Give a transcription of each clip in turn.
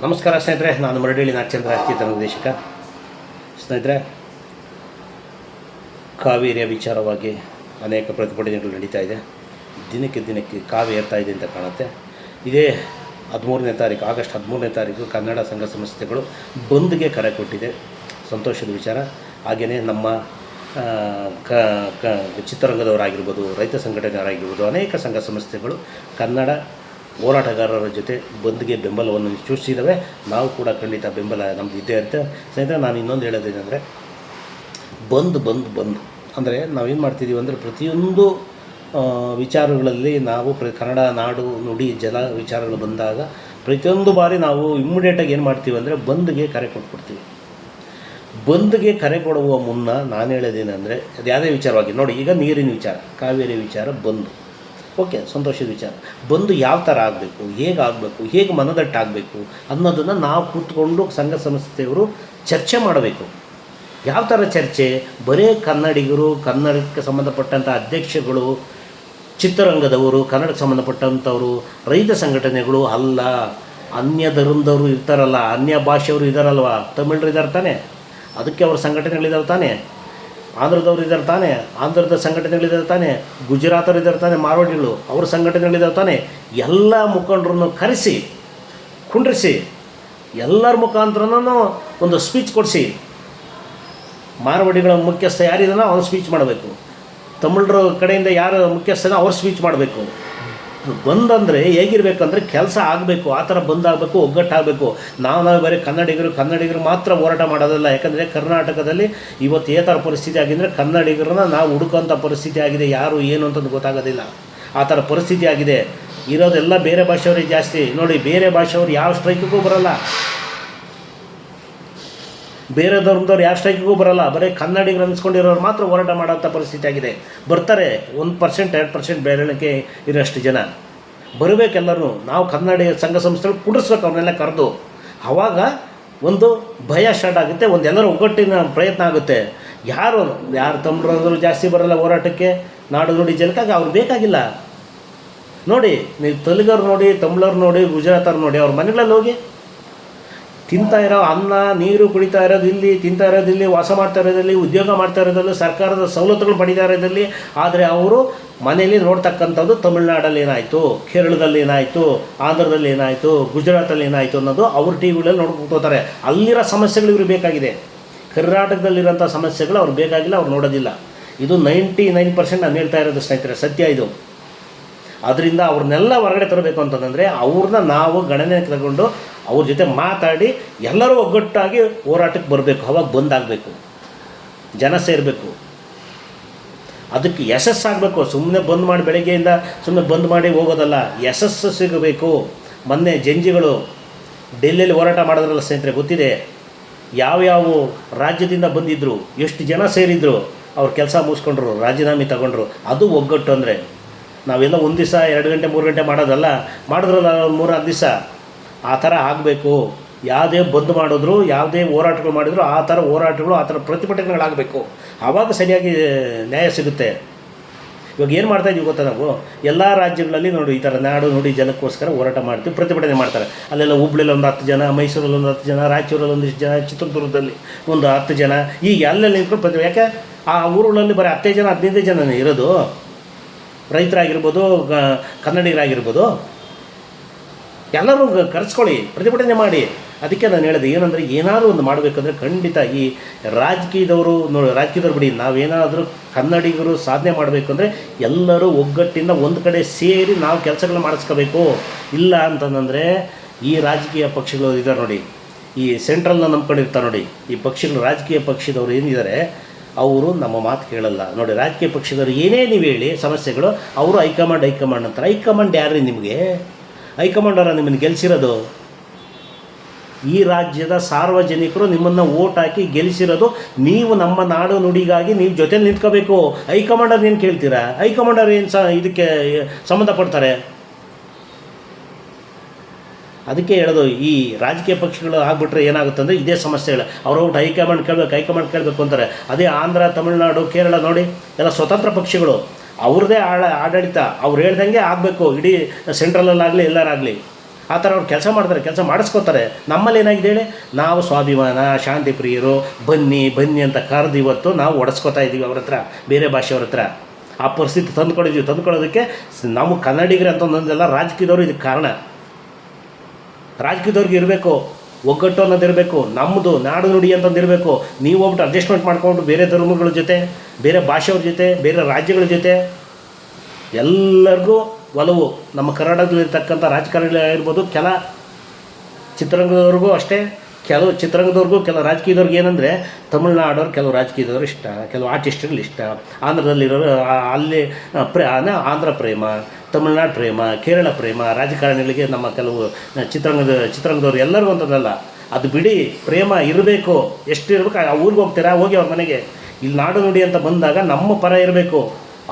ನಮಸ್ಕಾರ ಸ್ನೇಹಿತರೆ, ನಾನು ಮರಡಿಹಳ್ಳಿ ನಾಗಚಂದ್ರ ರಾಜಕೀಯ ನಿರ್ದೇಶಕ. ಸ್ನೇಹಿತರೆ, ಕಾವೇರಿಯ ವಿಚಾರವಾಗಿ ಅನೇಕ ಪ್ರತಿಭಟನೆಗಳು ನಡೀತಾ ಇದೆ. ದಿನಕ್ಕೆ ದಿನಕ್ಕೆ ಕಾವೇರಿ ಏರ್ತಾ ಇದೆ ಅಂತ ಕಾಣುತ್ತೆ. ಇದೇ 13ನೇ ತಾರೀಕು, ಆಗಸ್ಟ್ 13ನೇ ತಾರೀಕು ಕನ್ನಡ ಸಂಘ ಸಂಸ್ಥೆಗಳು ಬಂದ್ಗೆ ಕರೆ ಕೊಟ್ಟಿದೆ. ಸಂತೋಷದ ವಿಚಾರ. ಹಾಗೆಯೇ ನಮ್ಮ ಚಿತ್ರರಂಗದವರಾಗಿರ್ಬೋದು, ರೈತ ಸಂಘಟನೆಯವರಾಗಿರ್ಬೋದು, ಅನೇಕ ಸಂಘ ಸಂಸ್ಥೆಗಳು ಕನ್ನಡ ಹೋರಾಟಗಾರರ ಜೊತೆ ಬಂದ್ಗೆ ಬೆಂಬಲವನ್ನು ಸೂಚಿಸಿದ್ದಾವೆ. ನಾವು ಕೂಡ ಖಂಡಿತ ಬೆಂಬಲ ನಮ್ಮದು ಇದ್ದೇ ಇರುತ್ತೆ. ಸ್ನೇಹಿತರೆ, ನಾನು ಇನ್ನೊಂದು ಹೇಳೋದೇನೆಂದರೆ, ಬಂದ್ ಅಂದರೆ ನಾವೇನು ಮಾಡ್ತಿದ್ದೀವಿ ಅಂದರೆ, ಪ್ರತಿಯೊಂದು ವಿಚಾರಗಳಲ್ಲಿ ನಾವು ಕನ್ನಡ ನಾಡು ನುಡಿ ಜಲ ವಿಚಾರಗಳು ಬಂದಾಗ ಪ್ರತಿಯೊಂದು ಬಾರಿ ನಾವು ಇಮ್ಮಿಡಿಯೇಟಾಗಿ ಏನು ಮಾಡ್ತೀವಿ ಅಂದರೆ ಬಂದ್ಗೆ ಕರೆ ಕೊಟ್ಬಿಡ್ತೀವಿ. ಬಂದ್ಗೆ ಕರೆ ಕೊಡುವ ಮುನ್ನ ನಾನು ಹೇಳೋದೇನೆಂದರೆ, ಅದು ಯಾವುದೇ ವಿಚಾರವಾಗಿ ನೋಡಿ, ಈಗ ನೀರಿನ ವಿಚಾರ, ಕಾವೇರಿ ವಿಚಾರ, ಬಂದು ಓಕೆ, ಸಂತೋಷದ ವಿಚಾರ. ಬಂದು ಯಾವ ಥರ ಆಗಬೇಕು, ಹೇಗೆ ಮನದಟ್ಟಾಗಬೇಕು ಅನ್ನೋದನ್ನು ನಾವು ಕೂತ್ಕೊಂಡು ಸಂಘ ಸಂಸ್ಥೆಯವರು ಚರ್ಚೆ ಮಾಡಬೇಕು. ಯಾವ ಥರ ಚರ್ಚೆ? ಬರೀ ಕನ್ನಡಿಗರು, ಕನ್ನಡಕ್ಕೆ ಸಂಬಂಧಪಟ್ಟಂಥ ಅಧ್ಯಕ್ಷಗಳು, ಚಿತ್ರರಂಗದವರು, ಕನ್ನಡಕ್ಕೆ ಸಂಬಂಧಪಟ್ಟಂಥವರು, ರೈತ ಸಂಘಟನೆಗಳು ಅಲ್ಲ, ಅನ್ಯ ಧರ್ಮದವರು ಇರ್ತಾರಲ್ಲ, ಅನ್ಯ ಭಾಷೆಯವರು ಇದ್ದಾರಲ್ವ, ತಮಿಳರು ಇದ್ದಾರೆ ತಾನೆ, ಅದಕ್ಕೆ ಅವ್ರ ಸಂಘಟನೆಗಳಿದ್ದಾರೆ ತಾನೆ, ಆಂಧ್ರದವ್ರು ಇದ್ದಾರೆ ತಾನೆ, ಆಂಧ್ರದ ಸಂಘಟನೆಗಳಿದ್ದಾರೆ ತಾನೆ, ಗುಜರಾತರು ಇದ್ದಾರೆ ತಾನೆ, ಮಾರ್ವಾಡಿಗಳು ಅವ್ರ ಸಂಘಟನೆಗಳಿದ್ದಾರೆ ತಾನೆ. ಎಲ್ಲ ಮುಖಂಡರನ್ನು ಕರೆಸಿ ಕುಂಡ್ರಿಸಿ ಎಲ್ಲರ ಮುಖಾಂತರನೂ ಒಂದು ಸ್ಪೀಚ್ ಕೊಡಿಸಿ. ಮಾರ್ವಾಡಿಗಳ ಮುಖ್ಯಸ್ಥ ಯಾರಿದಾನೋ ಅವ್ನು ಸ್ಪೀಚ್ ಮಾಡಬೇಕು, ತಮಿಳರ ಕಡೆಯಿಂದ ಯಾರು ಮುಖ್ಯಸ್ಥನೋ ಅವ್ರು ಸ್ಪೀಚ್ ಮಾಡಬೇಕು. ಬಂದಂದರೆ ಹೇಗಿರಬೇಕಂದ್ರೆ ಕೆಲಸ ಆಗಬೇಕು, ಆ ಥರ ಬಂದಾಗಬೇಕು, ಒಗ್ಗಟ್ಟಾಗಬೇಕು. ನಾವು ಬರೀ ಕನ್ನಡಿಗರು ಮಾತ್ರ ಹೋರಾಟ ಮಾಡೋದಲ್ಲ. ಯಾಕಂದರೆ ಕರ್ನಾಟಕದಲ್ಲಿ ಇವತ್ತು ಈ ಥರ ಪರಿಸ್ಥಿತಿ ಆಗಿದ್ದರೆ ಕನ್ನಡಿಗರನ್ನ ನಾವು ಹುಡುಕೋಂಥ ಪರಿಸ್ಥಿತಿ ಆಗಿದೆ. ಯಾರು ಏನು ಅಂತಂದು ಗೊತ್ತಾಗೋದಿಲ್ಲ. ಆ ಥರ ಪರಿಸ್ಥಿತಿ ಆಗಿದೆ. ಇರೋದೆಲ್ಲ ಬೇರೆ ಭಾಷೆಯವರಿಗೆ ಜಾಸ್ತಿ. ನೋಡಿ, ಬೇರೆ ಭಾಷೆಯವ್ರು ಯಾವ ಸ್ಟ್ರೈಕಿಗೂ ಬರೋಲ್ಲ, ಬೇರೆ ಧರ್ಮದವ್ರು ಯಾವ ಸ್ಟ್ರೈಕಿಗೂ ಬರೋಲ್ಲ. ಬರೀ ಕನ್ನಡಿಗರು ಅನ್ಸ್ಕೊಂಡಿರೋರು ಮಾತ್ರ ಹೋರಾಟ ಮಾಡೋಂಥ ಪರಿಸ್ಥಿತಿ ಆಗಿದೆ. ಬರ್ತಾರೆ 1%, 2% ಬೆರಳಿಕೆ ಇರೋಷ್ಟು ಜನ ಬರಬೇಕೆಲ್ಲರೂ. ನಾವು ಕನ್ನಡ ಸಂಘ ಸಂಸ್ಥೆಗಳು ಕುಡಿಸ್ಬೇಕು, ಅವ್ರನ್ನೆಲ್ಲ ಕರೆದು. ಆವಾಗ ಒಂದು ಭಯ ಸ್ಟಾರ್ಟ್ ಆಗುತ್ತೆ, ಎಲ್ಲರೂ ಒಗ್ಗಟ್ಟಿನ ಪ್ರಯತ್ನ ಆಗುತ್ತೆ. ಯಾರು ತಮಿಳರು ಜಾಸ್ತಿ ಬರೋಲ್ಲ ಹೋರಾಟಕ್ಕೆ, ನಾಡು ನುಡಿ ಜನಕ್ಕಾಗಿ ಅವ್ರು ಬೇಕಾಗಿಲ್ಲ. ನೋಡಿ, ನೀವು ತೆಲುಗರು ನೋಡಿ, ತಮಿಳರು ನೋಡಿ, ಗುಜರಾತರು ನೋಡಿ, ಅವ್ರ ಮನೆಗಳಲ್ಲಿ ಹೋಗಿ ತಿಂತಾ ಇರೋ ಅನ್ನ ನೀರು ಕುಡಿತಾ ಇರೋದು ಇಲ್ಲಿ, ತಿಂತಾ ಇರೋದು ಇಲ್ಲಿ, ವಾಸ ಮಾಡ್ತಾ ಇರೋದಲ್ಲಿ, ಉದ್ಯೋಗ ಮಾಡ್ತಾ ಇರೋದ್ರಲ್ಲಿ, ಸರ್ಕಾರದ ಸವಲತ್ತುಗಳು ಪಡಿತಾ ಇರೋದ್ರಲ್ಲಿ. ಆದರೆ ಅವರು ಮನೆಯಲ್ಲಿ ನೋಡ್ತಕ್ಕಂಥದ್ದು ತಮಿಳ್ನಾಡಲ್ಲಿ ಏನಾಯಿತು, ಕೇರಳದಲ್ಲಿ ಏನಾಯಿತು, ಆಂಧ್ರದಲ್ಲಿ ಏನಾಯಿತು, ಗುಜರಾತಲ್ಲಿ ಏನಾಯಿತು ಅನ್ನೋದು ಅವ್ರ ಟಿ ವಿಗಳಲ್ಲಿ ನೋಡ್ಕೊಳ್ತಾರೆ. ಅಲ್ಲಿರೋ ಸಮಸ್ಯೆಗಳು ಇವ್ರಿಗೆ ಬೇಕಾಗಿದೆ. ಕರ್ನಾಟಕದಲ್ಲಿರೋಂಥ ಸಮಸ್ಯೆಗಳು ಅವ್ರಿಗೆ ಬೇಕಾಗಿಲ್ಲ, ಅವ್ರು ನೋಡೋದಿಲ್ಲ. ಇದು 99% ನಾನು ಹೇಳ್ತಾ ಇರೋದು ಸ್ನೇಹಿತರೆ, ಸತ್ಯ ಇದು. ಅದರಿಂದ ಅವ್ರನ್ನೆಲ್ಲ ಹೊರಗಡೆ ತರಬೇಕು ಅಂತಂದರೆ ಅವ್ರನ್ನ ನಾವು ಗಣನೆಗೆ ತಗೊಂಡು ಅವ್ರ ಜೊತೆ ಮಾತಾಡಿ ಎಲ್ಲರೂ ಒಗ್ಗಟ್ಟಾಗಿ ಹೋರಾಟಕ್ಕೆ ಬರಬೇಕು. ಅವಾಗ ಬಂದಾಗಬೇಕು, ಜನ ಸೇರಬೇಕು, ಅದಕ್ಕೆ ಯಶಸ್ಸಾಗಬೇಕು. ಸುಮ್ಮನೆ ಬಂದ್ ಮಾಡಿ ಬೆಳಗ್ಗೆಯಿಂದ ಸುಮ್ಮನೆ ಬಂದ್ ಮಾಡಿ ಹೋಗೋದಲ್ಲ, ಯಶಸ್ಸು ಸಿಗಬೇಕು. ಮೊನ್ನೆ ಜಂಜಿಗಳು ಡೆಲ್ಲಿಯಲ್ಲಿ ಹೋರಾಟ ಮಾಡೋದ್ರಲ್ಲ ಸ್ನೇಹಿತರೆ, ಗೊತ್ತಿದೆ. ಯಾವ್ಯಾವ ರಾಜ್ಯದಿಂದ ಬಂದಿದ್ದರು, ಎಷ್ಟು ಜನ ಸೇರಿದ್ರು, ಅವ್ರ ಕೆಲಸ ಮುಗಿಸ್ಕೊಂಡ್ರು, ರಾಜೀನಾಮೆ ತಗೊಂಡ್ರು. ಅದು ಒಗ್ಗಟ್ಟು ಅಂದರೆ. ನಾವೆಲ್ಲ ಒಂದು ದಿವಸ 2 ಗಂಟೆ 3 ಗಂಟೆ ಮಾಡೋದಲ್ಲ, ಮಾಡಿದ್ರಲ್ಲ 3-4 ದಿವಸ. ಆ ಥರ ಆಗಬೇಕು. ಯಾವುದೇ ಬಂದ್ ಮಾಡಿದ್ರು, ಯಾವುದೇ ಹೋರಾಟಗಳು ಮಾಡಿದ್ರು, ಆ ಥರ ಹೋರಾಟಗಳು, ಆ ಥರ ಪ್ರತಿಭಟನೆಗಳಾಗಬೇಕು. ಆವಾಗ ಸರಿಯಾಗಿ ನ್ಯಾಯ ಸಿಗುತ್ತೆ. ಇವಾಗ ಏನು ಮಾಡ್ತಾಯಿದ್ದೀವಿ ಗೊತ್ತಾ, ನಾವು ಎಲ್ಲ ರಾಜ್ಯಗಳಲ್ಲಿ ನೋಡಿ ಈ ಥರ ನಾಡು ನುಡಿ ಜನಕ್ಕೋಸ್ಕರ ಹೋರಾಟ ಮಾಡ್ತೀವಿ, ಪ್ರತಿಭಟನೆ ಮಾಡ್ತಾರೆ. ಅಲ್ಲೆಲ್ಲ ಹುಬ್ಳಿಯಲ್ಲಿ ಒಂದು 10 ಜನ, ಮೈಸೂರಲ್ಲಿ ಒಂದು 10 ಜನ, ರಾಯಚೂರಲ್ಲಿ ಒಂದಿಷ್ಟು ಜನ, ಚಿತ್ರದುರ್ಗದಲ್ಲಿ ಒಂದು 10 ಜನ, ಈಗ ಎಲ್ಲೆಲ್ಲಿ ನಿಂತ್ಕೊಂಡು ಪ್ರತಿಭಟನೆ. ಯಾಕೆ ಆ ಊರುಗಳಲ್ಲಿ ಬರೀ 10 ಜನ 15 ಜನನೇ ಇರೋದು. ರೈತರಾಗಿರ್ಬೋದು, ಕನ್ನಡಿಗರಾಗಿರ್ಬೋದು, ಎಲ್ಲರೂ ಕರೆಸ್ಕೊಳ್ಳಿ, ಪ್ರತಿಭಟನೆ ಮಾಡಿ. ಅದಕ್ಕೆ ನಾನು ಹೇಳಿದೆ, ಏನಂದರೆ ಏನಾದರೂ ಒಂದು ಮಾಡಬೇಕಂದ್ರೆ ಖಂಡಿತ ಈ ರಾಜಕೀಯದವರು ಬಿಡಿ, ನಾವೇನಾದರೂ ಕನ್ನಡಿಗರು ಸಾಧನೆ ಮಾಡಬೇಕಂದ್ರೆ ಎಲ್ಲರೂ ಒಗ್ಗಟ್ಟಿಂದ ಒಂದು ಕಡೆ ಸೇರಿ ನಾವು ಕೆಲಸಗಳನ್ನ ಮಾಡಿಸ್ಕೋಬೇಕು. ಇಲ್ಲ ಅಂತಂದರೆ ಈ ರಾಜಕೀಯ ಪಕ್ಷಗಳು ಇದ್ದಾರೆ ನೋಡಿ, ಈ ಸೆಂಟ್ರಲ್ನ ನಂಬ್ಕೊಂಡಿರ್ತಾರೆ ನೋಡಿ, ಈ ಪಕ್ಷಗಳು, ರಾಜಕೀಯ ಪಕ್ಷದವರು ಏನಿದ್ದಾರೆ ಅವರು ನಮ್ಮ ಮಾತು ಕೇಳಲ್ಲ. ನೋಡಿ, ರಾಜಕೀಯ ಪಕ್ಷದವರು ಏನೇ ನೀವು ಹೇಳಿ ಸಮಸ್ಯೆಗಳು, ಅವರು ಹೈಕಮಾಂಡ್ ಅಂತಾರೆ. ಹೈಕಮಾಂಡ್ ಯಾರು ನಿಮಗೆ? ಹೈಕಮಾಂಡರ ನಿಮ್ಮನ್ನು ಗೆಲ್ಲಿಸಿರೋದು? ಈ ರಾಜ್ಯದ ಸಾರ್ವಜನಿಕರು ನಿಮ್ಮನ್ನು ಓಟ್ ಹಾಕಿ ಗೆಲ್ಲಿಸಿರೋದು. ನೀವು ನಮ್ಮ ನಾಡು ನುಡಿಗಾಗಿ ನೀವು ಜೊತೆಲಿ ನಿಂತ್ಕೋಬೇಕು. ಹೈಕಮಾಂಡರ್ ಏನು ಕೇಳ್ತೀರಾ? ಹೈಕಮಾಂಡರ್ ಏನು ಇದಕ್ಕೆ ಸಂಬಂಧಪಡ್ತಾರೆ? ಅದಕ್ಕೆ ಹೇಳೋದು, ಈ ರಾಜಕೀಯ ಪಕ್ಷಗಳು ಆಗಿಬಿಟ್ರೆ ಏನಾಗುತ್ತೆ ಅಂದರೆ ಇದೇ ಸಮಸ್ಯೆಗಳು. ಅವ್ರು ಹೋಗ್ಬಿಟ್ಟು ಹೈಕಮಾಂಡ್ ಕೇಳಬೇಕು ಅಂತಾರೆ. ಅದೇ ಆಂಧ್ರ, ತಮಿಳುನಾಡು, ಕೇರಳ ನೋಡಿ, ಎಲ್ಲ ಸ್ವತಂತ್ರ ಪಕ್ಷಗಳು, ಅವ್ರದ್ದೇ ಆಡಳಿತ, ಅವ್ರು ಹೇಳ್ದಂಗೆ ಆಗಬೇಕು. ಇಡೀ ಸೆಂಟ್ರಲಲ್ಲಾಗಲಿ ಎಲ್ಲರಾಗಲಿ ಆ ಥರ ಅವ್ರು ಕೆಲಸ ಮಾಡ್ತಾರೆ, ಕೆಲಸ ಮಾಡಿಸ್ಕೋತಾರೆ. ನಮ್ಮಲ್ಲಿ ಏನಾಗಿದೆ ಹೇಳಿ, ನಾವು ಸ್ವಾಭಿಮಾನ, ಶಾಂತಿ ಪ್ರಿಯರು, ಬನ್ನಿ ಬನ್ನಿ ಅಂತ ಕರೆದು ಇವತ್ತು ನಾವು ಒಡಿಸ್ಕೊತಾ ಇದ್ದೀವಿ ಅವ್ರ ಹತ್ರ, ಬೇರೆ ಭಾಷೆಯವ್ರ ಹತ್ರ. ಆ ಪರಿಸ್ಥಿತಿ ತಂದುಕೊಳ್ಳೋದಕ್ಕೆ ನಾವು ಕನ್ನಡಿಗರು ಅಂತ ಒಂದೊಂದೆಲ್ಲ ರಾಜಕೀಯದವರು ಇದಕ್ಕೆ ಕಾರಣ. ರಾಜಕೀಯದವ್ರಿಗೆ ಇರಬೇಕು ಒಗ್ಗಟ್ಟು ಅನ್ನೋದಿರಬೇಕು, ನಮ್ಮದು ನಾಡು ನುಡಿ ಅಂತಂದಿರಬೇಕು. ನೀವು ಹೋಗ್ಬಿಟ್ಟು ಅಡ್ಜಸ್ಟ್ಮೆಂಟ್ ಮಾಡ್ಕೊಂಡು ಬೇರೆ ಧರ್ಮಗಳ ಜೊತೆ, ಬೇರೆ ಭಾಷೆಯವ್ರ ಜೊತೆ, ಬೇರೆ ರಾಜ್ಯಗಳ ಜೊತೆ ಎಲ್ಲರಿಗೂ ಒಲವು. ನಮ್ಮ ಕರ್ನಾಟಕದಲ್ಲಿರ್ತಕ್ಕಂಥ ರಾಜಕಾರಣಿಗಳಿರ್ಬೋದು, ಕೆಲ ಚಿತ್ರರಂಗದವ್ರಿಗೂ ಅಷ್ಟೇ, ಕೆಲವು ಚಿತ್ರರಂಗದವ್ರಿಗೂ ಕೆಲವು ರಾಜಕೀಯದವ್ರಿಗೆ ಏನಂದರೆ ತಮಿಳ್ನಾಡವ್ರು ಕೆಲವು ರಾಜಕೀಯದವ್ರು ಇಷ್ಟ, ಕೆಲವು ಆರ್ಟಿಸ್ಟ್ಗಳು ಇಷ್ಟ, ಆಂಧ್ರದಲ್ಲಿರೋರು ಅಲ್ಲಿ ಆಂಧ್ರ ಪ್ರೇಮ, ತಮಿಳ್ನಾಡು ಪ್ರೇಮ, ಕೇರಳ ಪ್ರೇಮ, ರಾಜಕಾರಣಿಗಳಿಗೆ ನಮ್ಮ ಕೆಲವು ಚಿತ್ರರಂಗದವ್ರು ಎಲ್ಲರಿಗೂ ಅಂತದಲ್ಲ. ಅದು ಬಿಡಿ, ಪ್ರೇಮ ಇರಬೇಕು. ಎಷ್ಟು ಇರಬೇಕು, ಆ ಊರಿಗೆ ಹೋಗ್ತೀರಾ, ಹೋಗಿ ಅವ್ರ ಮನೆಗೆ. ಇಲ್ಲಿ ನಾಡು ನುಡಿ ಅಂತ ಬಂದಾಗ ನಮ್ಮ ಪರ ಇರಬೇಕು.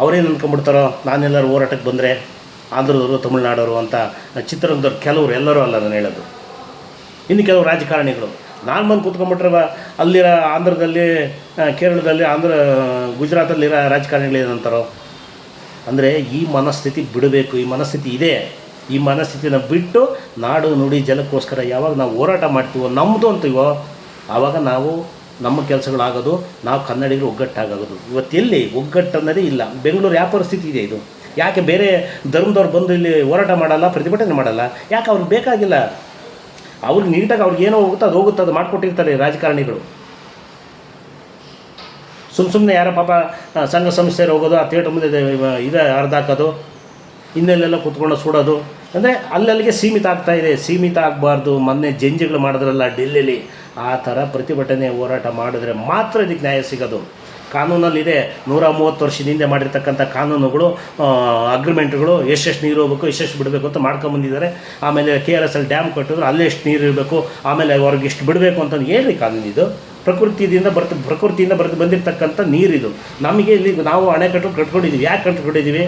ಅವರೇನು ಅಂದ್ಕೊಂಡ್ಬಿಡ್ತಾರೋ, ನಾನೆಲ್ಲರೂ ಹೋರಾಟಕ್ಕೆ ಬಂದರೆ ಆಂಧ್ರದವರು ತಮಿಳ್ನಾಡವರು ಅಂತ. ಚಿತ್ರರಂಗದವ್ರು ಕೆಲವರು, ಎಲ್ಲರೂ ಅಲ್ಲ ನಾನು ಹೇಳೋದು. ಇನ್ನು ಕೆಲವು ರಾಜಕಾರಣಿಗಳು ನಾನು ಬಂದು ಕೂತ್ಕೊಂಡ್ಬಿಟ್ರೆ ಅಲ್ಲಿರೋ ಆಂಧ್ರದಲ್ಲಿ, ಕೇರಳದಲ್ಲಿ, ಗುಜರಾತಲ್ಲಿರೋ ರಾಜಕಾರಣಿಗಳು ಏನಂತಾರೋ. ಅಂದರೆ ಈ ಮನಸ್ಥಿತಿ ಬಿಡಬೇಕು. ಈ ಮನಸ್ಥಿತಿ ಇದೆ. ಈ ಮನಸ್ಥಿತಿನ ಬಿಟ್ಟು ನಾಡು ನುಡಿ ಜಲಕ್ಕೋಸ್ಕರ ಯಾವಾಗ ನಾವು ಹೋರಾಟ ಮಾಡ್ತೀವೋ, ನಮ್ಮದು ಅಂತೀವೋ, ಆವಾಗ ನಾವು ನಮ್ಮ ಕೆಲಸಗಳಾಗೋದು, ನಾವು ಕನ್ನಡಿಗರು ಒಗ್ಗಟ್ಟಾಗೋದು. ಇವತ್ತು ಎಲ್ಲಿ ಒಗ್ಗಟ್ಟು ಅನ್ನೋದೇ ಇಲ್ಲ. ಬೆಂಗಳೂರು ಯಾವ ಪರಿಸ್ಥಿತಿ ಇದೆ ಇದು? ಯಾಕೆ ಬೇರೆ ಧರ್ಮದವ್ರು ಬಂದು ಇಲ್ಲಿ ಹೋರಾಟ ಮಾಡಲ್ಲ, ಪ್ರತಿಭಟನೆ ಮಾಡಲ್ಲ? ಯಾಕೆ ಅವ್ರಿಗೆ ಬೇಕಾಗಿಲ್ಲ? ಅವ್ರಿಗೆ ನೀಟಾಗಿ ಅವ್ರಿಗೆ ಏನೋ ಹೋಗುತ್ತೆ ಅದು ಮಾಡಿಕೊಟ್ಟಿರ್ತಾರೆ ರಾಜಕಾರಣಿಗಳು. ಸುಮ್ಮನೆ ಯಾರೋ ಪಾಪ ಸಂಘ ಸಂಸ್ಥೆಯರು ಹೋಗೋದು, ಆ ಥಿಯೇಟ್ರ್ ಮುಂದೆ ಇದೆ ಹರಿದಾಕೋದು, ಇನ್ನೆಲ್ಲೆಲ್ಲ ಕೂತ್ಕೊಂಡು ಸುಡೋದು, ಅಂದರೆ ಅಲ್ಲಲ್ಲಿಗೆ ಸೀಮಿತ ಆಗ್ತಾಯಿದೆ. ಸೀಮಿತ ಆಗಬಾರ್ದು. ಮೊನ್ನೆ ಜಂಜಿಗಳು ಮಾಡಿದ್ರಲ್ಲ ಡೆಲ್ಲಿಲಿ, ಆ ಥರ ಪ್ರತಿಭಟನೆ ಹೋರಾಟ ಮಾಡಿದ್ರೆ ಮಾತ್ರ ಇದಕ್ಕೆ ನ್ಯಾಯ ಸಿಗೋದು. ಕಾನೂನಲ್ಲಿದೆ, 130 ವರ್ಷದ ಹಿಂದೆ ಮಾಡಿರ್ತಕ್ಕಂಥ ಕಾನೂನುಗಳು, ಅಗ್ರಿಮೆಂಟ್ಗಳು, ಎಷ್ಟೆಷ್ಟು ನೀರು ಹೋಗಬೇಕು, ಎಷ್ಟೆಷ್ಟು ಬಿಡಬೇಕು ಅಂತ ಮಾಡ್ಕೊಂಬಂದಿದ್ದಾರೆ. ಆಮೇಲೆ KRS ಅಲ್ಲಿ ಡ್ಯಾಮ್ ಕಟ್ಟಿದ್ರು, ಅಲ್ಲೇ ಎಷ್ಟು ನೀರು ಇರಬೇಕು, ಆಮೇಲೆ ಅವ್ರಿಗೆ ಇಷ್ಟು ಬಿಡಬೇಕು ಅಂತಂದು ಏನ್ರಿ ಕಾನೂನು ಇದು? ಪ್ರಕೃತಿಯಿಂದ ಬಂದಿರತಕ್ಕಂಥ ನೀರಿದು. ನಮಗೆ ಇಲ್ಲಿ ನಾವು ಅಣೆಕಟ್ಟು ಕಟ್ಕೊಂಡಿದ್ದೀವಿ. ಯಾಕೆ ಕಟ್ಕೊಂಡಿದ್ದೀವಿ?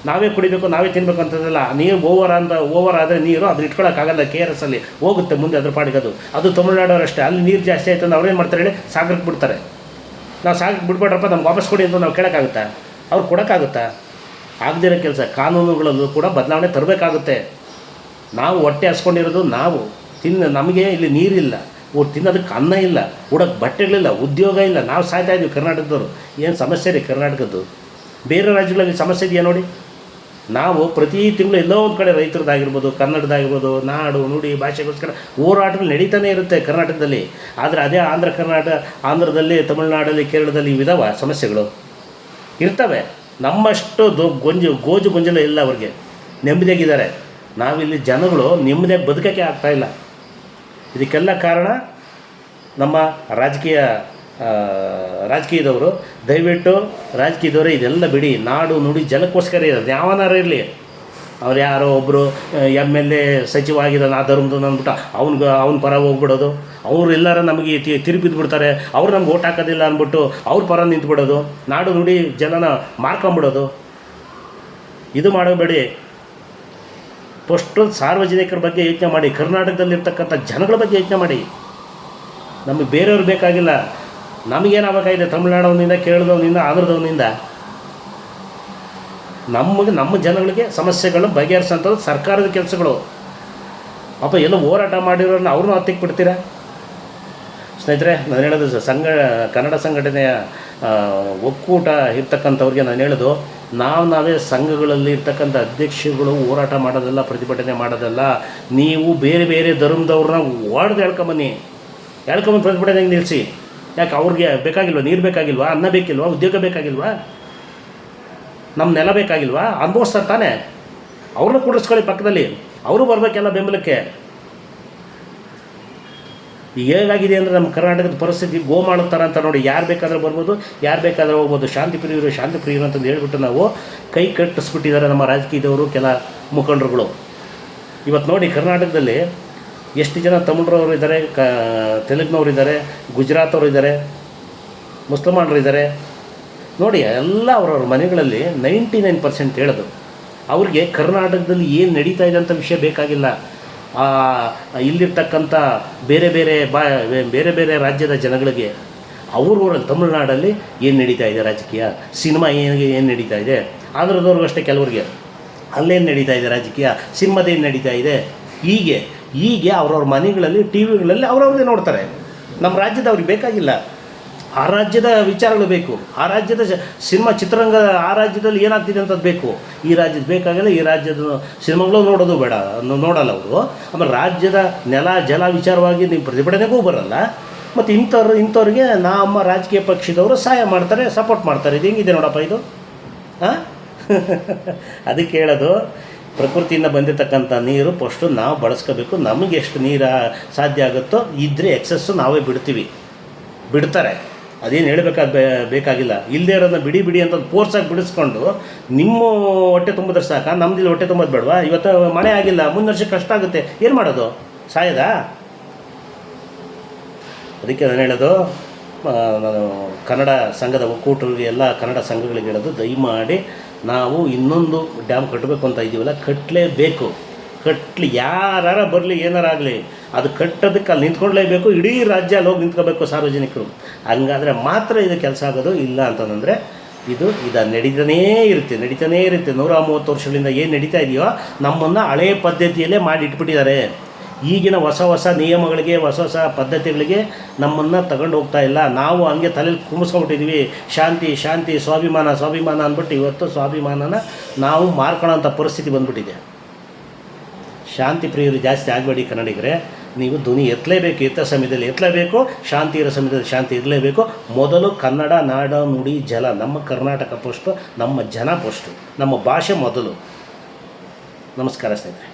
ನಾವೇ ಕುಡಿಬೇಕು, ನಾವೇ ತಿನ್ನಬೇಕು ಅಂತದಲ್ಲ. ನೀರು ಓವರ್ ಆದರೆ ನೀರು ಅದನ್ನ ಇಟ್ಕೊಳ್ಳೋಕ್ಕಾಗಲ್ಲ. KRS ಅಲ್ಲಿ ಹೋಗುತ್ತೆ ಮುಂದೆ ಅದ್ರ ಪಾಡಿಗದು. ಅದು ತಮಿಳ್ನಾಡವ್ರು ಅಷ್ಟೇ. ಅಲ್ಲಿ ನೀರು ಜಾಸ್ತಿ ಆಯಿತು ಅಂದ್ರೆ ಅವ್ರೇನು ಮಾಡ್ತಾರೆ ಹೇಳಿ, ಸಾಗರಕ್ಕೆ ಬಿಡ್ತಾರೆ. ನಾವು ಸಾಗರಕ್ಕೆ ಬಿಡ್ಬೇಡ್ರಪ್ಪ, ನಮ್ಗೆ ವಾಪಸ್ ಕೊಡಿ ಅಂತ ನಾವು ಕೇಳೋಕ್ಕಾಗುತ್ತಾ? ಅವ್ರು ಕೊಡೋಕ್ಕಾಗುತ್ತಾ? ಆಗದಿರೋ ಕೆಲಸ. ಕಾನೂನುಗಳಲ್ಲೂ ಕೂಡ ಬದಲಾವಣೆ ತರಬೇಕಾಗುತ್ತೆ. ನಾವು ಹೊಟ್ಟೆ ಹಸ್ಕೊಂಡಿರೋದು ನಾವು ನಮಗೆ ಇಲ್ಲಿ ನೀರಿಲ್ಲ, ತಿನ್ನೋದಕ್ಕೆ ಅನ್ನ ಇಲ್ಲ, ಉಡೋಕ್ಕೆ ಬಟ್ಟೆಗಳಿಲ್ಲ, ಉದ್ಯೋಗ ಇಲ್ಲ. ನಾವು ಸಾಯ್ತಾ ಇದ್ದೀವಿ ಕರ್ನಾಟಕದವರು. ಏನು ಸಮಸ್ಯೆ ರೀ ಕರ್ನಾಟಕದ್ದು? ಬೇರೆ ರಾಜ್ಯಗಳಲ್ಲಿ ಸಮಸ್ಯೆ ಇದೆಯಾ ನೋಡಿ. ನಾವು ಪ್ರತಿ ತಿಂಗಳು ಎಲ್ಲೋ ಒಂದು ಕಡೆ ರೈತರದ್ದಾಗಿರ್ಬೋದು, ಕನ್ನಡದಾಗಿರ್ಬೋದು, ನಾಡು ನುಡಿ ಭಾಷೆಗೋಸ್ಕರ ಹೋರಾಟಗಳು ನಡೀತಾನೆ ಇರುತ್ತೆ ಕರ್ನಾಟಕದಲ್ಲಿ. ಆದರೆ ಅದೇ ಆಂಧ್ರದಲ್ಲಿ, ತಮಿಳ್ನಾಡಲ್ಲಿ, ಕೇರಳದಲ್ಲಿ ಇವಿದಾವ ಸಮಸ್ಯೆಗಳು ಇರ್ತವೆ. ನಮ್ಮಷ್ಟು ಗೋಜು ಗೊಂಜಲ ಇಲ್ಲ ಅವ್ರಿಗೆ. ನೆಮ್ಮದಿಯಾಗಿದ್ದಾರೆ. ನಾವಿಲ್ಲಿ ಜನಗಳು ನೆಮ್ಮದಿಯಾಗಿ ಬದುಕೋಕ್ಕೆ ಆಗ್ತಾಯಿಲ್ಲ. ಇದಕ್ಕೆಲ್ಲ ಕಾರಣ ನಮ್ಮ ರಾಜಕೀಯದವರು. ದಯವಿಟ್ಟು ರಾಜಕೀಯದವರು ಇದೆಲ್ಲ ಬಿಡಿ. ನಾಡು ನುಡಿ ಜಲಕ್ಕೋಸ್ಕರ ಇರೋದು. ಯಾವನಾರು ಇರಲಿ, ಅವ್ರು ಯಾರೋ ಒಬ್ಬರು MLA ಸಚಿವ ಆಗಿದ್ದಾನೆ ಆ ಧರ್ಮದ ಅಂದ್ಬಿಟ್ಟು ಅವ್ನ ಪರ ಹೋಗ್ಬಿಡೋದು. ಅವ್ರು ಎಲ್ಲರೂ ನಮಗೆ ತಿರುಗಿದ್ಬಿಡ್ತಾರೆ, ಅವ್ರು ನಮ್ಗೆ ಓಟ್ ಹಾಕೋದಿಲ್ಲ ಅಂದ್ಬಿಟ್ಟು ಅವ್ರ ಪರ ನಿಂತ್ಬಿಡೋದು, ನಾಡು ನುಡಿ ಜಲನ ಮಾರ್ಕೊಂಬಿಡೋದು. ಇದು ಮಾಡಬೇಡಿ. ಫಸ್ಟು ಸಾರ್ವಜನಿಕರ ಬಗ್ಗೆ ಯೋಚನೆ ಮಾಡಿ, ಕರ್ನಾಟಕದಲ್ಲಿರ್ತಕ್ಕಂಥ ಜನಗಳ ಬಗ್ಗೆ ಯೋಚನೆ ಮಾಡಿ. ನಮಗೆ ಬೇರೆಯವ್ರು ಬೇಕಾಗಿಲ್ಲ. ನಮಗೇನಾಗಬೇಕಾಗಿದೆ? ತಮಿಳ್ನಾಡವನಿಂದ, ಕೇರಳದವನಿಂದ, ಆಂಧ್ರದವನಿಂದ ನಮ್ಮ ಜನಗಳಿಗೆ ಸಮಸ್ಯೆಗಳನ್ನು ಬಗೆಹರಿಸೋಂಥದ್ದು ಸರ್ಕಾರದ ಕೆಲಸಗಳು. ಅಪ್ಪ ಎಲ್ಲ ಹೋರಾಟ ಮಾಡಿರೋರನ್ನ ಅವ್ರನ್ನೂ ಹತ್ತಿಕ್ಕೆ ಬಿಡ್ತೀರಾ? ಸ್ನೇಹಿತರೆ, ನಾನು ಹೇಳೋದು ಕನ್ನಡ ಸಂಘಟನೆಯ ಒಕ್ಕೂಟ ಇರ್ತಕ್ಕಂಥವ್ರಿಗೆ ನಾನು ಹೇಳೋದು, ನಾವೇ ಸಂಘಗಳಲ್ಲಿ ಇರ್ತಕ್ಕಂಥ ಅಧ್ಯಕ್ಷರುಗಳು ಹೋರಾಟ ಮಾಡೋದಲ್ಲ, ಪ್ರತಿಭಟನೆ ಮಾಡೋದಲ್ಲ. ನೀವು ಬೇರೆ ಬೇರೆ ಧರ್ಮದವ್ರನ್ನ ಹೊಡೆದು ಹೇಳ್ಕೊಂಬನ್ನಿ ಪ್ರತಿಭಟನೆಗೆ ನಿಲ್ಲಿಸಿ. ಯಾಕೆ ಅವ್ರಿಗೆ ಬೇಕಾಗಿಲ್ವಾ? ನೀರು ಬೇಕಾಗಿಲ್ವಾ? ಅನ್ನ ಬೇಕಿಲ್ವಾ? ಉದ್ಯೋಗ ಬೇಕಾಗಿಲ್ವಾ? ನಮ್ಮ ನೆಲ ಬೇಕಾಗಿಲ್ವಾ? ಅನುಭವಿಸ್ತಾರೆ ತಾನೇ. ಅವ್ರನ್ನ ಕೂಡಿಸ್ಕೊಳ್ಳಿ ಪಕ್ಕದಲ್ಲಿ, ಅವರು ಬರಬೇಕೆಲ್ಲ ಬೆಂಬಲಕ್ಕೆ. ಈಗ ಹೇಗಾಗಿದೆ ಅಂದರೆ ನಮ್ಮ ಕರ್ನಾಟಕದ ಪರಿಸ್ಥಿತಿ ಗೋಮಾಳ ಥರ ಅಂತ ನೋಡಿ. ಯಾರು ಬೇಕಾದರೂ ಬರ್ಬೋದು, ಯಾರು ಬೇಕಾದರೂ ಹೋಗ್ಬೋದು. ಶಾಂತಿ ಪ್ರಿಯರು ಅಂತಂದು ಹೇಳ್ಬಿಟ್ಟು ನಾವು ಕೈ ಕಟ್ಟಿಸ್ಬಿಟ್ಟಿದ್ದಾರೆ ನಮ್ಮ ರಾಜಕೀಯದವರು, ಕೆಲ ಮುಖಂಡರುಗಳು. ಇವತ್ತು ನೋಡಿ ಕರ್ನಾಟಕದಲ್ಲಿ ಎಷ್ಟು ಜನ ತಮಿಳ್ರವರು ಇದ್ದಾರೆ, ತೆಲುಗಿನವ್ರು ಇದ್ದಾರೆ, ಗುಜರಾತವ್ರು ಇದ್ದಾರೆ, ಮುಸಲ್ಮಾನರು ಇದ್ದಾರೆ ನೋಡಿ. ಎಲ್ಲ ಅವ್ರವ್ರ ಮನೆಗಳಲ್ಲಿ 99% ಹೇಳೋದು. ಅವ್ರಿಗೆ ಕರ್ನಾಟಕದಲ್ಲಿ ಏನು ನಡೀತಾ ಇದೆ ಅಂತ ವಿಷಯ ಬೇಕಾಗಿಲ್ಲ. ಇಲ್ಲಿರ್ತಕ್ಕಂಥ ಬೇರೆ ಬೇರೆ ರಾಜ್ಯದ ಜನಗಳಿಗೆ ಅವ್ರ ಊರಲ್ಲಿ ತಮಿಳ್ನಾಡಲ್ಲಿ ಏನು ನಡೀತಾ ಇದೆ ರಾಜಕೀಯ, ಸಿನಿಮಾ ಏನು ನಡೀತಾ ಇದೆ. ಆಂಧ್ರದವ್ರಿಗೂ ಅಷ್ಟೇ ಕೆಲವ್ರಿಗೆ ಅಲ್ಲೇನು ನಡೀತಾ ಇದೆ ರಾಜಕೀಯ, ಸಿನಿಮಾದೇನು ನಡೀತಾ ಇದೆ. ಹೀಗೆ ಅವ್ರವ್ರ ಮನೆಗಳಲ್ಲಿ ಟಿ ವಿಗಳಲ್ಲಿ ಅವ್ರವ್ರದ್ದೇ ನೋಡ್ತಾರೆ. ನಮ್ಮ ರಾಜ್ಯದ ಅವ್ರಿಗೆ ಬೇಕಾಗಿಲ್ಲ. ಆ ರಾಜ್ಯದ ವಿಚಾರಗಳು ಬೇಕು, ಆ ರಾಜ್ಯದ ಸಿನಿಮಾ ಚಿತ್ರರಂಗ ಆ ರಾಜ್ಯದಲ್ಲಿ ಏನಾಗ್ತಿದೆ ಅಂತದ್ದು ಬೇಕು. ಈ ರಾಜ್ಯದ ಬೇಕಾಗಿಲ್ಲ, ಈ ರಾಜ್ಯದ ಸಿನಿಮಾಗಳು ನೋಡೋದು ಬೇಡ, ನೋಡಲ್ಲ ಅವರು. ಆಮೇಲೆ ರಾಜ್ಯದ ನೆಲ ಜಲ ವಿಚಾರವಾಗಿ ನೀವು ಪ್ರತಿಭಟನೆಗೂ ಬರಲ್ಲ. ಮತ್ತು ಇಂಥವ್ರಿಗೆ ನಮ್ಮ ರಾಜಕೀಯ ಪಕ್ಷದವರು ಸಹಾಯ ಮಾಡ್ತಾರೆ, ಸಪೋರ್ಟ್ ಮಾಡ್ತಾರೆ. ಇದು ಹೆಂಗಿದೆ ನೋಡಪ್ಪ ಇದು, ಹಾಂ? ಅದಕ್ಕೆ ಹೇಳೋದು, ಪ್ರಕೃತಿಯಿಂದ ಬಂದಿರತಕ್ಕಂಥ ನೀರು ಫಸ್ಟು ನಾವು ಬಳಸ್ಕೋಬೇಕು. ನಮಗೆ ಎಷ್ಟು ನೀರು ಸಾಧ್ಯ ಆಗುತ್ತೋ ಇದ್ದರೆ ಎಕ್ಸಸ್ಸು ನಾವೇ ಬಿಡ್ತಾರೆ. ಅದೇನು ಬೇಕಾಗಿಲ್ಲ. ಇಲ್ಲದೇ ಇರೋದನ್ನ ಬಿಡಿ ಅಂತ ಫೋರ್ಸಾಗಿ ಬಿಡಿಸ್ಕೊಂಡು ನಿಮ್ಮ ಹೊಟ್ಟೆ ತುಂಬಿದ್ರೆ ಸಾಕ, ನಮ್ದಿಲ್ಲಿ ಹೊಟ್ಟೆ ತುಂಬೋದು ಬೇಡವಾ? ಇವತ್ತು ಮಳೆ ಆಗಿಲ್ಲ, ಮುಂದಿನ ವರ್ಷ ಕಷ್ಟ ಆಗುತ್ತೆ, ಏನು ಮಾಡೋದು? ಸಾಯದ? ಅದಕ್ಕೆ ನಾನು ಹೇಳೋದು, ನಾನು ಕನ್ನಡ ಸಂಘದ ಒಕ್ಕೂಟರಿಗೆ, ಎಲ್ಲ ಕನ್ನಡ ಸಂಘಗಳಿಗೆ ಹೇಳೋದು, ದಯಮಾಡಿ ನಾವು ಇನ್ನೊಂದು ಡ್ಯಾಮ್ ಕಟ್ಟಬೇಕು ಅಂತ ಇದ್ದೀವಲ್ಲ, ಕಟ್ಟಲೇಬೇಕು. ಯಾರು ಬರಲಿ ಏನಾರಾಗಲಿ, ಅದು ಕಟ್ಟೋದಕ್ಕೆ ಅಲ್ಲಿ ನಿಂತ್ಕೊಳ್ಳೇಬೇಕು. ಇಡೀ ರಾಜ್ಯ ಅಲ್ಲಿ ಹೋಗಿ ನಿಂತ್ಕೋಬೇಕು ಸಾರ್ವಜನಿಕರು. ಹಂಗಾದರೆ ಮಾತ್ರ ಇದು ಕೆಲಸ ಆಗೋದು. ಇಲ್ಲ ಅಂತಂದರೆ ಇದು ನಡೀತಾನೇ ಇರುತ್ತೆ. 130 ವರ್ಷಗಳಿಂದ ಏನು ನಡೀತಾ ಇದೆಯೋ ನಮ್ಮನ್ನು ಹಳೆಯ ಪದ್ಧತಿಯಲ್ಲೇ ಮಾಡಿ ಇಟ್ಬಿಟ್ಟಿದ್ದಾರೆ. ಈಗಿನ ಹೊಸ ನಿಯಮಗಳಿಗೆ, ಹೊಸ ಪದ್ಧತಿಗಳಿಗೆ ನಮ್ಮನ್ನು ತಗೊಂಡು ಹೋಗ್ತಾ ಇಲ್ಲ. ನಾವು ಹಂಗೆ ತಲೆಯಲ್ಲಿ ಕುಂಬಿಸ್ಕೊಂಡ್ಬಿಟ್ಟಿದ್ದೀವಿ. ಶಾಂತಿ ಸ್ವಾಭಿಮಾನ ಅಂದ್ಬಿಟ್ಟು ಇವತ್ತು ಸ್ವಾಭಿಮಾನನ ನಾವು ಮಾರ್ಕೊಳ್ಳೋಂಥ ಪರಿಸ್ಥಿತಿ ಬಂದ್ಬಿಟ್ಟಿದೆ. ಶಾಂತಿ ಪ್ರಿಯರು ಜಾಸ್ತಿ ಆಗಬೇಡಿ ಕನ್ನಡಿಗರೇ. ನೀವು ಧ್ವನಿ ಎತ್ತಲೇಬೇಕು, ಎತ್ತ ಸಮಯದಲ್ಲಿ ಎತ್ತಲೇಬೇಕು. ಶಾಂತಿ ಇರೋ ಸಮಯದಲ್ಲಿ ಶಾಂತಿ ಇರಲೇಬೇಕು. ಮೊದಲು ಕನ್ನಡ ನಾಡ ನುಡಿ ಜಲ, ನಮ್ಮ ಕರ್ನಾಟಕ ಫಸ್ಟು, ನಮ್ಮ ಜನ ಫಸ್ಟು, ನಮ್ಮ ಭಾಷೆ ಮೊದಲು. ನಮಸ್ಕಾರ ಸ್ನೇಹಿತರೆ.